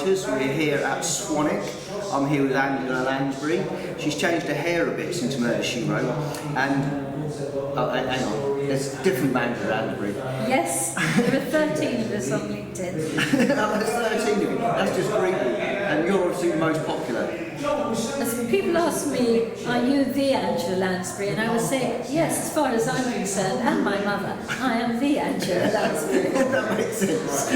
writers. We're here at Swanwick. I'm here with Angela Landsbury. She's changed her hair a bit since Murder, She Wrote. And, hang on, there's different Angela Lansbury. Yes, there are 13 of us on LinkedIn. There's 13 of you. That's just great. And you're obviously the most popular. As people ask me, are you the Angela Lansbury? And I would say, yes, as far as I'm concerned, and my mother, I am the Angela Lansbury. That makes sense.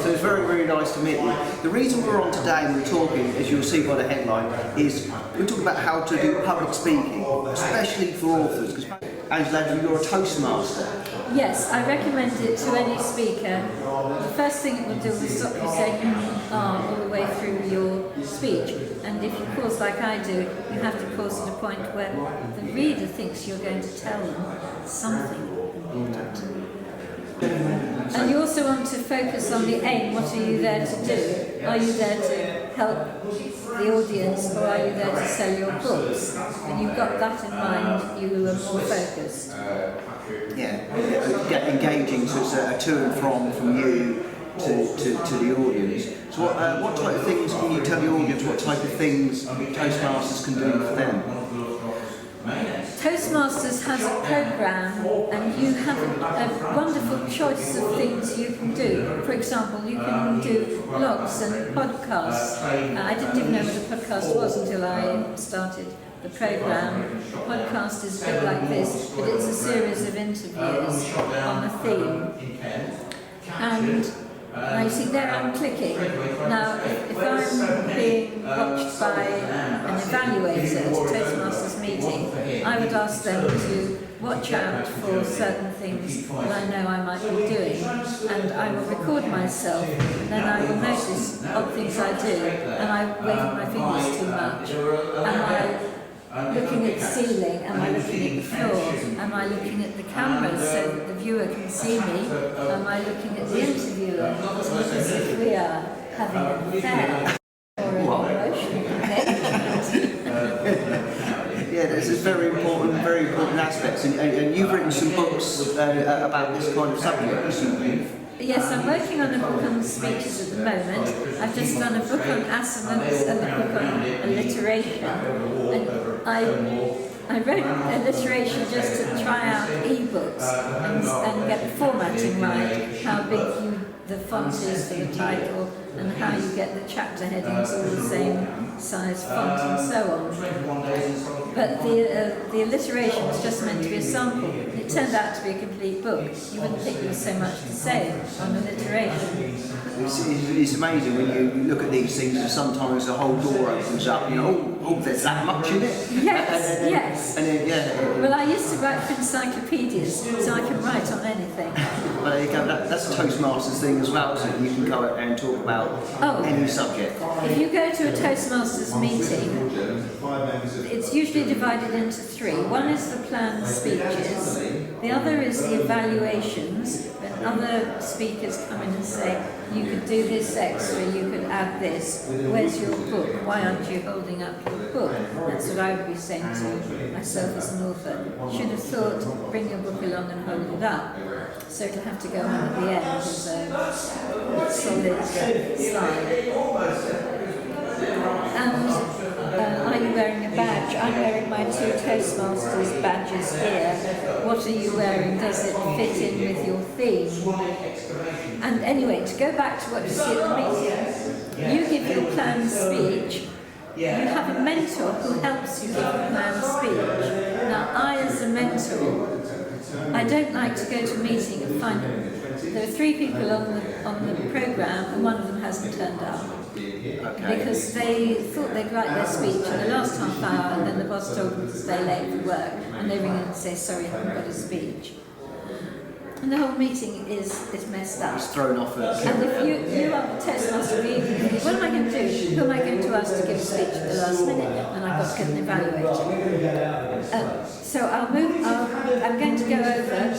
So it's very, very nice to meet you. The reason we're on today and we're talking, as you'll see by the headline, is we're talking about how to do public speaking, especially for authors. Because Angela, you're a Toastmaster. Yes, I recommend it to any speaker. The first thing it will do is stop you saying all the way through your speech. And if you pause like I do, you have to pause at a point where the reader thinks you're going to tell them something important. And you also want to focus on the aim. What are you there to do? Are you there to help the audience, or are you there to sell your books? When you've got that in mind, you are more focused. Yeah, engaging, so it's a to and from you to the audience. So what type of things can you tell the audience, what type of things Toastmasters can do for them? Toastmasters has a programme, and you have a wonderful choice of things you can do. For example, you can do blogs and podcasts. I didn't even know what a podcast was until I started the programme. A podcast is a bit like this, but it's a series of interviews on a theme. And now you see there I'm clicking. Now if I'm being watched by an evaluator at a Toastmasters meeting, I would ask them to watch out for certain things that I know I might be doing, and I will record myself, and then I will notice odd things I do, and I wave my fingers too much, am I looking at the ceiling, am I looking at the floor, am I looking at the camera so that the viewer can see me, am I looking at the interviewer to look as if we are having an affair or an emotional engagement. Yeah, this is very important aspects, and you've written some books about this kind of subject. Yes, I'm working on a book on speeches at the moment. I've just done a book on assonance and a book on alliteration. And I wrote alliteration just to try out e-books and get the formatting right, how big the font is for the title, and how you get the chapter headings all the same size font and so on. But the alliteration was just meant to be a sample. It turned out to be a complete book. You wouldn't think there was so much to say on alliteration. It's amazing when you look at these things, and sometimes the whole door opens up, you know, oh, there's that much in it. Yes, yes. And then, yeah. Well, I used to write for encyclopedias, so I can write on anything. Well, there you go. That's a Toastmasters thing as well, so you can go out and talk about any subject. If you go to a Toastmasters meeting, it's usually divided into three. One is the planned speeches, the other is the evaluations, when other speakers come in and say, you could do this extra, you could add this, where's your book, why aren't you holding up your book? That's what I would be saying to myself as an author. Should have thought, bring your book along and hold it up. So it'll have to go on at the end as a solid slide. And are you wearing a badge? I'm wearing my two Toastmasters badges here. What are you wearing? Does it fit in with your theme? And anyway, to go back to what you see at the meeting, you give your planned speech. You have a mentor who helps you give a planned speech. Now, I as a mentor, I don't like to go to a meeting and find there are three people on the programme and one of them hasn't turned up. Okay. Because they thought they'd write their speech in the last half hour, and then the boss told them to stay late for work, and they ring in and say, sorry, I haven't got a speech. And the whole meeting is messed up. It's thrown off. And if you are the Toastmaster meeting, what am I going to do? Who am I going to ask to give a speech at the last minute? And I've got to get an evaluator. So I'm going to go over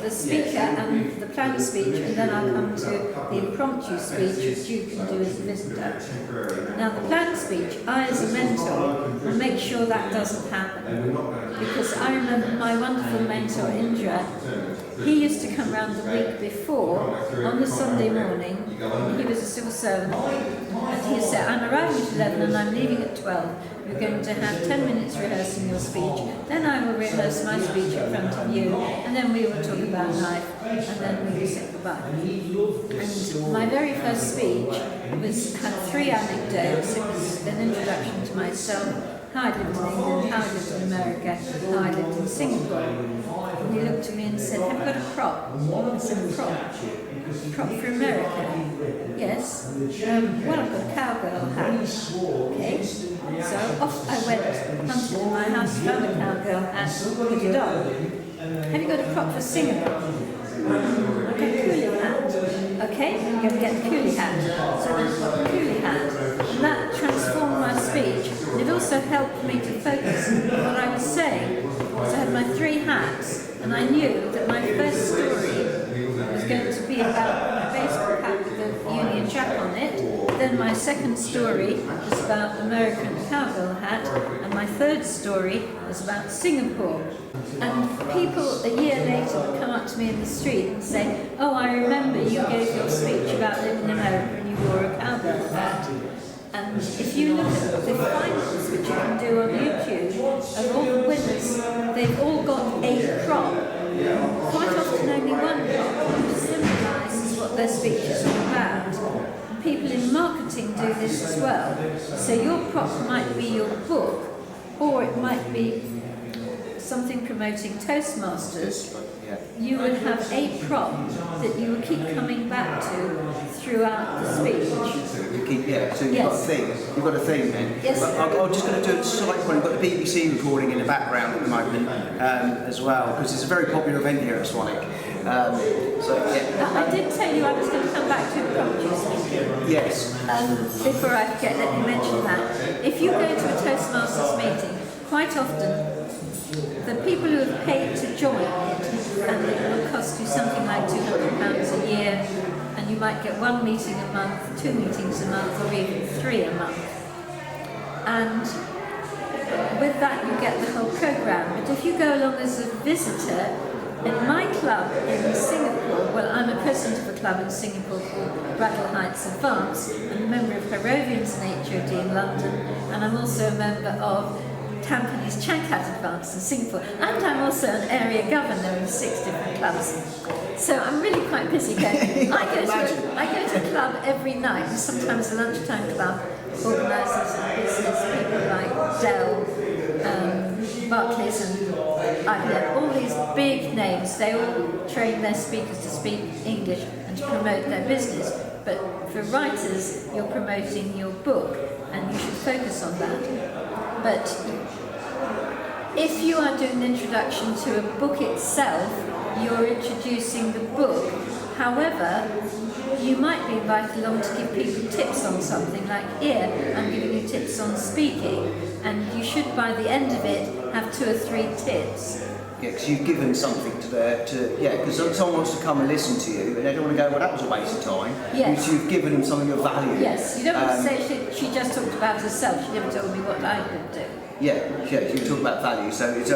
the speaker and the planned speech, and then I'll come to the impromptu speech, which you can do as a visitor. Now, the planned speech, I as a mentor will make sure that doesn't happen, because I remember my wonderful mentor, Indra. He used to come round the week before on the Sunday morning. He was a civil servant, and he said, "I'm arriving at 11 and I'm leaving at 12. You're going to have 10 minutes rehearsing your speech, then I will rehearse my speech in front of you, and then we will talk about life, and then we will say goodbye." And my very first speech had 3 anecdotes. It was an introduction to myself, how I lived in England, how I lived in America, how I lived in Singapore. And he looked at me and said, "Have you got a prop?" I said, "A prop? Prop for America?" "Yes." "Well, I've got a cowgirl hat." "Okay." So off I went, hunted in my house, found a cowgirl hat, put it on. "Have you got a prop for Singapore?" "I've got a coolie hat." "Okay, you're going to get the coolie hat." So then I got the coolie hat. And that transformed my speech. It also helped me to focus on what I was saying. So I had my 3 hats, and I knew that my first story was going to be about a baseball cap with a Union Jack on it. Then my second story was about American cowgirl hat, and my third story was about Singapore. And people a year later would come up to me in the street and say, "Oh, I remember you gave your speech about living in America and you wore a cowgirl hat." And if you look at the finals, which you can do on YouTube, of all the winners, they've all got a prop. Quite often only one prop, which symbolises what their speech is all about. People in marketing do this as well. So your prop might be your book, or it might be something promoting Toastmasters. You would have a prop that you will keep coming back to throughout the speech. So you've got a thing. You've got a thing then. Yes. I'm just going to do a slight point. We've got the BBC recording in the background at the moment as well, because it's a very popular event here at Swanwick. I did tell you I was going to come back to impromptu speaking. Yes. Before I forget, let me mention that. If you go to a Toastmasters meeting, quite often the people who have paid to join it, and it will cost you something like £200 a year, and you might get 1 meeting a month, 2 meetings a month, or even 3 a month. And with that you get the whole programme. But if you go along as a visitor, in my club in Singapore, well, I'm a president of a club in Singapore called Brattle Heights Advance. I'm a member of Harrovians and HOD in London, and I'm also a member of Tampines Changkat Advance in Singapore, and I'm also an area governor in 6 different clubs. So I'm really quite busy going. I go to a club every night, and sometimes a lunchtime club, organisers and business people like Dell, Barclays and IBM, all these big names. They all train their speakers to speak English and to promote their business. But for writers, you're promoting your book, and you should focus on that. But if you are doing an introduction to a book itself, you're introducing the book. However, you might be invited along to give people tips on something, like here, I'm giving you tips on speaking, and you should, by the end of it, have 2 or 3 tips. Yeah, because you've given something because someone wants to come and listen to you, and they don't want to go, well, that was a waste of time. Yes. You've given them something of value. Yes, you don't want to say she just talked about herself, she never told me what I could do. Yeah, you talk about value. So if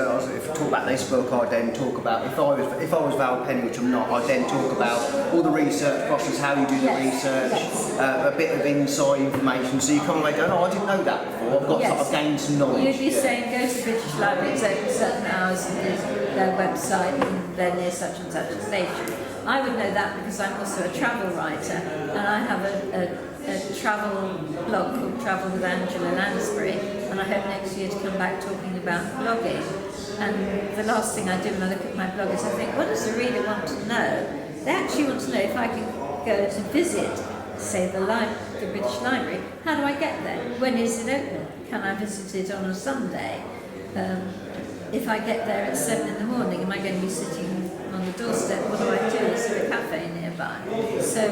I talk about this book, I'd then talk about, if I was Val Penny, which I'm not, I'd then talk about all the research process, how you do the research, a bit of inside information. So you come away going, oh, I didn't know that before. I've gained some knowledge. You'd be saying, go to the British Library, it's open certain hours, and there's their website, and they're near such and such a station. I would know that because I'm also a travel writer, and I have a travel blog called Travel with Angela Lansbury, and I hope next year to come back talking about blogging. And the last thing I do when I look at my blog is I think, what does the reader want to know? They actually want to know if I can go to visit, say, the British Library. How do I get there? When is it open? Can I visit it on a Sunday? If I get there at 7 in the morning, am I going to be sitting on the doorstep? What do I do? Is there a cafe nearby? So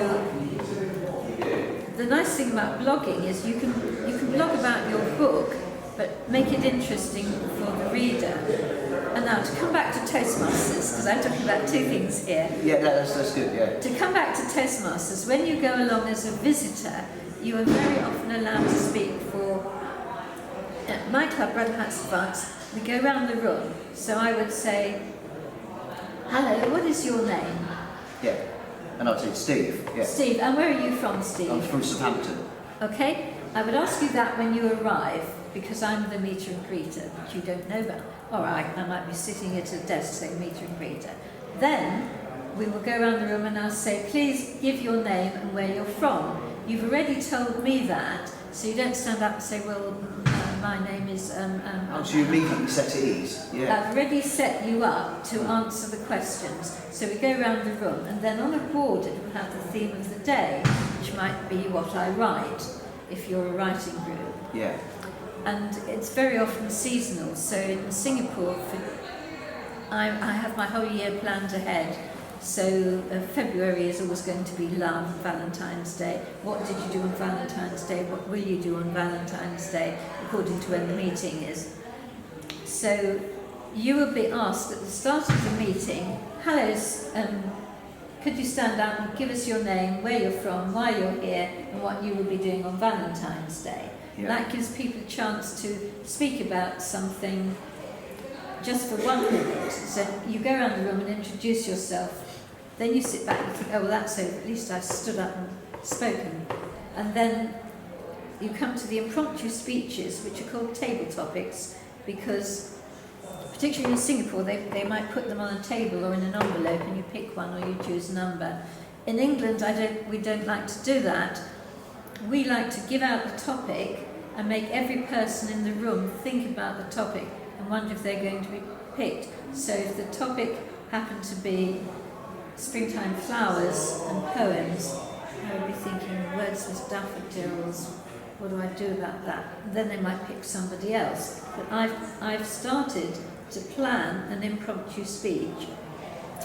the nice thing about blogging is you can blog about your book, but make it interesting for the reader. And now to come back to Toastmasters, because I'm talking about two things here. Yeah, that's good, yeah. To come back to Toastmasters, when you go along as a visitor, you are very often allowed to speak for, at my club, Red Hats Advance, we go around the room. So I would say, hello, what is your name? Yeah, and I'd say Steve, yeah. Steve, and where are you from, Steve? I'm from Southampton. Okay, I would ask you that when you arrive, because I'm the meter and greeter, which you don't know about. All right, I might be sitting at a desk saying meter and greeter. Then we will go around the room and I'll say, please give your name and where you're from. You've already told me that, so you don't stand up and say, well, my name is... Oh, so you immediately set at ease, yeah. I've already set you up to answer the questions. So we go around the room, and then on a board it will have the theme of the day, which might be what I write, if you're a writing group. Yeah. And it's very often seasonal. So in Singapore, I have my whole year planned ahead. So February is always going to be love, Valentine's Day. What did you do on Valentine's Day? What will you do on Valentine's Day, according to when the meeting is? So you will be asked at the start of the meeting, hello, could you stand up and give us your name, where you're from, why you're here, and what you will be doing on Valentine's Day. Yeah. That gives people a chance to speak about something just for 1 minute. So you go around the room and introduce yourself. Then you sit back and think, oh, well, that's over. At least I've stood up and spoken. And then you come to the impromptu speeches, which are called table topics, because particularly in Singapore, they might put them on a table or in an envelope, and you pick one or you choose a number. In England, we don't like to do that. We like to give out the topic and make every person in the room think about the topic and wonder if they're going to be picked. So if the topic happened to be springtime flowers and poems, I would be thinking, Wordsworth's daffodils, what do I do about that? And then they might pick somebody else. But I've started to plan an impromptu speech,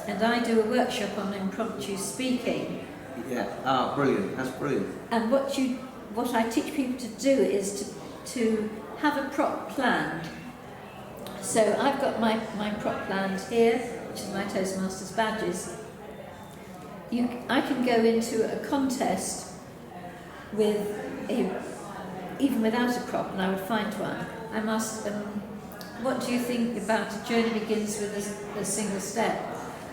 and I do a workshop on impromptu speaking. Yeah, brilliant, that's brilliant. And what I teach people to do is to have a prop planned. So I've got my prop planned here, which is my Toastmasters badges. I can go into a contest even without a prop, and I would find one. I'm asked, what do you think about a journey begins with a single step?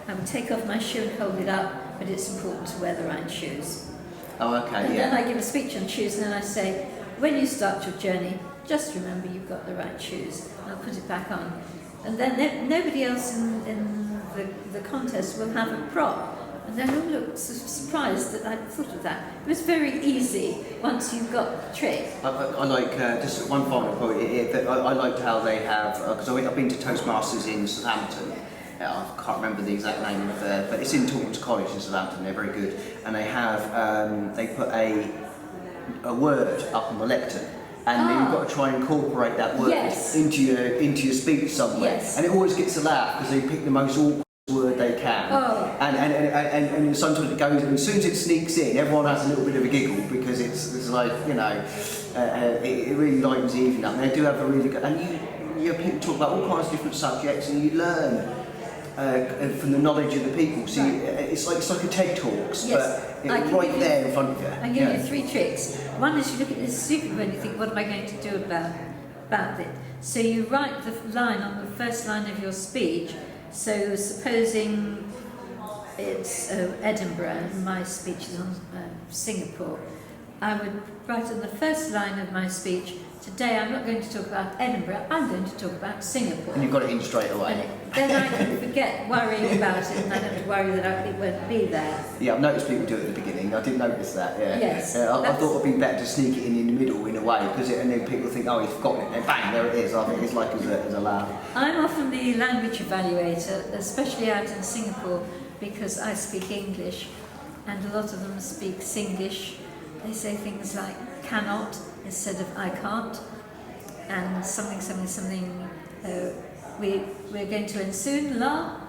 I would take off my shoe and hold it up, but it's important to wear the right shoes. Oh, okay, and yeah. Then I give a speech on shoes, and then I say, when you start your journey, just remember you've got the right shoes. And I'll put it back on. And then nobody else in the contest will have a prop. And then all look surprised that I'd thought of that. It was very easy once you've got the trick. I like, just one final point here, that I liked how they have, because I've been to Toastmasters in Southampton. I can't remember the exact name of it, but it's in Taunton College in Southampton. They're very good, and they have they put a word up on the lectern, and then you've got to try and incorporate that word into your speech somewhere. Yes. And it always gets a laugh because they pick the most awkward word they can. Oh. And sometimes it goes, and as soon as it sneaks in, everyone has a little bit of a giggle because it's like, you know, it really lightens the evening up. And they do have a really good, and you people talk about all kinds of different subjects, and you learn from the knowledge of the people. So it's like a TED Talks, but it's right there in front of you. I give you 3 tricks. One is you look at this stupid when you think, what am I going to do about it? So you write the line on the first line of your speech. So supposing it's Edinburgh, and my speech is on Singapore, I would write on the first line of my speech, today I'm not going to talk about Edinburgh, I'm going to talk about Singapore. And you've got it in straight away. Then I can forget worrying about it, and I don't have to worry that it won't be there. Yeah, I've noticed people do it at the beginning. I didn't notice that. Yeah. Yes. I thought it'd be better to sneak it in the middle in a way, and then people think, oh, he's forgotten it. And bang, there it is. I think it's like as a laugh. I'm often the language evaluator, especially out in Singapore, because I speak English, and a lot of them speak Singlish. They say things like cannot instead of I can't, and something. We're going to end soon. La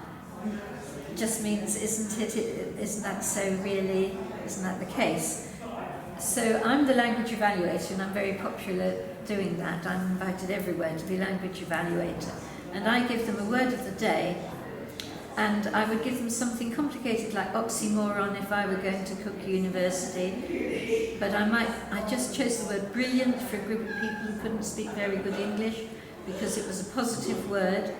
just means isn't it? Isn't that so? Really, isn't that the case? So I'm the language evaluator, and I'm very popular doing that. I'm invited everywhere to be language evaluator, and I give them a word of the day. and I would give them something complicated like oxymoron if I were going to Cook University. But I just chose the word brilliant for a group of people who couldn't speak very good English because it was a positive word.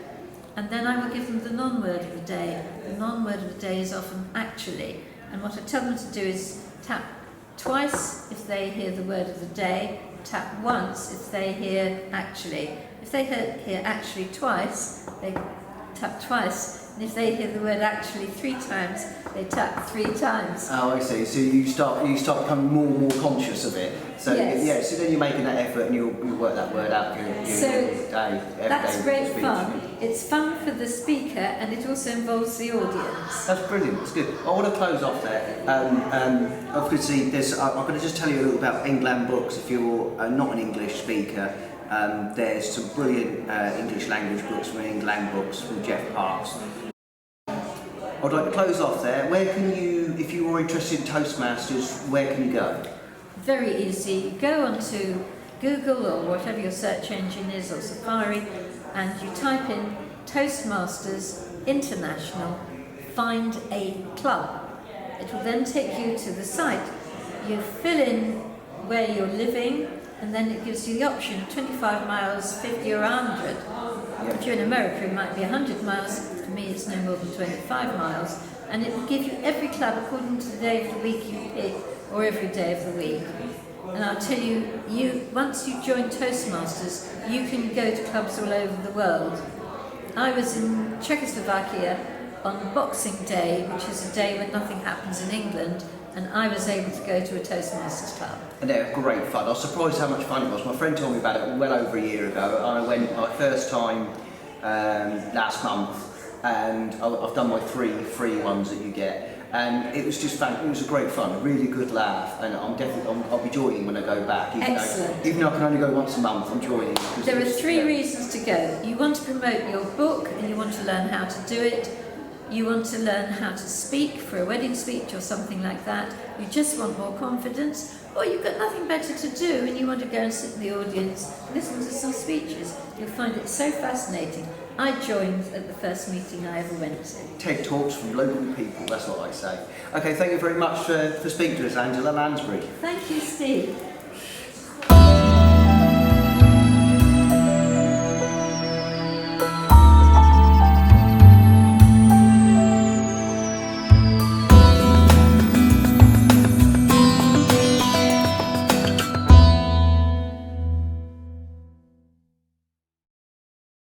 And then I would give them the non-word of the day. The non-word of the day is often actually. And what I tell them to do is tap twice if they hear the word of the day, tap once if they hear actually. If they hear actually twice, they tap twice. And if they hear the word actually 3 times, they tap 3 times. Oh, I see. So you start becoming more and more conscious of it. So yes. Yeah. So then you're making that effort, and you'll work that word out. That's great fun. It's fun for the speaker, and it also involves the audience. That's brilliant. That's good. I want to close off there. Obviously, I'm going to just tell you a little about England books. If you're not an English speaker, there's some brilliant English language books from England books from Jeff Parks. I'd like to close off there. Where can you, if you are interested in Toastmasters, where can you go? Very easy. Go onto Google or whatever your search engine is, or Safari, and you type in Toastmasters International, find a club. It will then take you to the site. You fill in where you're living, and then it gives you the option of 25 miles, 50 or 100. If you're in America, it might be 100 miles. For me, it's no more than 25 miles. And it will give you every club according to the day of the week you pick, or every day of the week. And I'll tell you, once you join Toastmasters, you can go to clubs all over the world. I was in Czechoslovakia on Boxing Day, which is a day when nothing happens in England, and I was able to go to a Toastmasters club. And they're great fun. I was surprised how much fun it was. My friend told me about it well over a year ago. I went my first time last month, and I've done my 3 free ones that you get. And it was just fun. It was a great fun, a really good laugh, and I'll be joining when I go back. Even though I can only go once a month, I'm joining. There are 3 reasons to go. You want to promote your book, and you want to learn how to do it. You want to learn how to speak for a wedding speech or something like that. You just want more confidence, or you've got nothing better to do and you want to go and sit in the audience, listen to some speeches. You'll find it so fascinating. I joined at the first meeting I ever went to. TED Talks from local people, that's what I say. Okay, thank you very much for speaking to us, Angela Lansbury. Thank you, Steve.